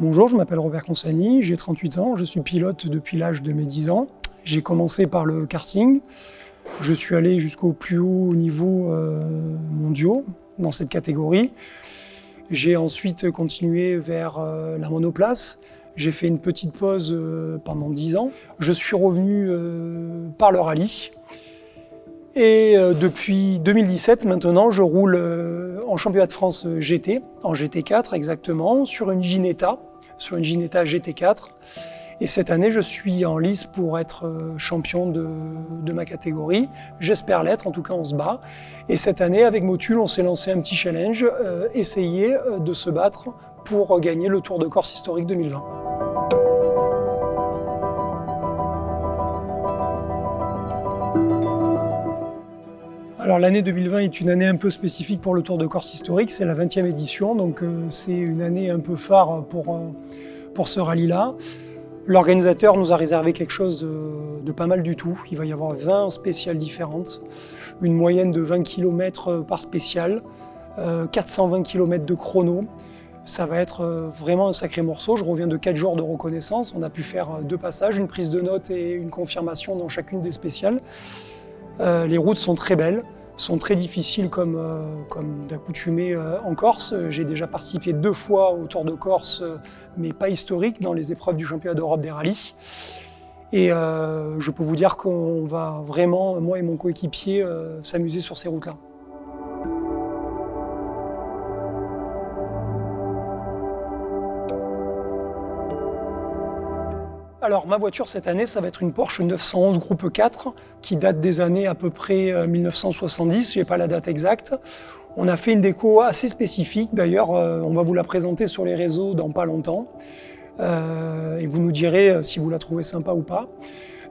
Bonjour, je m'appelle Robert Consani, j'ai 38 ans, je suis pilote depuis l'âge de mes 10 ans. J'ai commencé par le karting, je suis allé jusqu'au plus haut niveau mondiaux dans cette catégorie. J'ai ensuite continué vers la monoplace. J'ai fait une petite pause pendant 10 ans. Je suis revenu par le rallye. Et depuis 2017, maintenant, je roule en championnat de France GT, en GT4 exactement, sur une Ginetta GT4. Et cette année, je suis en lice pour être champion de ma catégorie. J'espère l'être, en tout cas on se bat. Et cette année, avec Motul, on s'est lancé un petit challenge, essayer de se battre pour gagner le Tour de Corse historique 2020. Alors l'année 2020 est une année un peu spécifique pour le Tour de Corse historique, c'est la 20e édition, donc c'est une année un peu phare pour ce rallye-là. L'organisateur nous a réservé quelque chose de pas mal du tout. Il va y avoir 20 spéciales différentes, une moyenne de 20 km par spéciale, 420 km de chrono. Ça va être vraiment un sacré morceau. Je reviens de 4 jours de reconnaissance. On a pu faire 2 passages, une prise de notes et une confirmation dans chacune des spéciales. Les routes sont très belles, sont très difficiles comme d'accoutumé en Corse. J'ai déjà participé 2 fois au Tour de Corse, mais pas historique, dans les épreuves du championnat d'Europe des rallyes. Et je peux vous dire qu'on va vraiment, moi et mon coéquipier, s'amuser sur ces routes-là. Alors ma voiture cette année, ça va être une Porsche 911 Groupe 4 qui date des années à peu près 1970, je n'ai pas la date exacte. On a fait une déco assez spécifique, d'ailleurs on va vous la présenter sur les réseaux dans pas longtemps. Et vous nous direz si vous la trouvez sympa ou pas.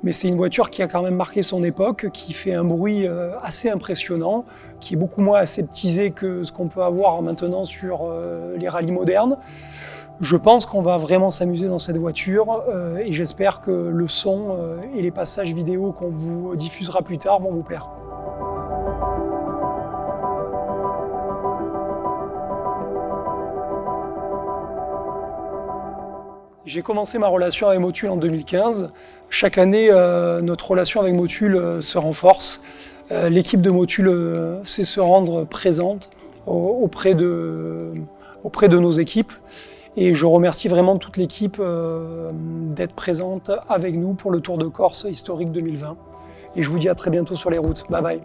Mais c'est une voiture qui a quand même marqué son époque, qui fait un bruit assez impressionnant, qui est beaucoup moins aseptisé que ce qu'on peut avoir maintenant sur les rallyes modernes. Je pense qu'on va vraiment s'amuser dans cette voiture et j'espère que le son et les passages vidéo qu'on vous diffusera plus tard vont vous plaire. J'ai commencé ma relation avec Motul en 2015. Chaque année, notre relation avec Motul se renforce. L'équipe de Motul sait se rendre présente auprès de nos équipes. Et je remercie vraiment toute l'équipe d'être présente avec nous pour le Tour de Corse historique 2020. Et je vous dis à très bientôt sur les routes. Bye bye.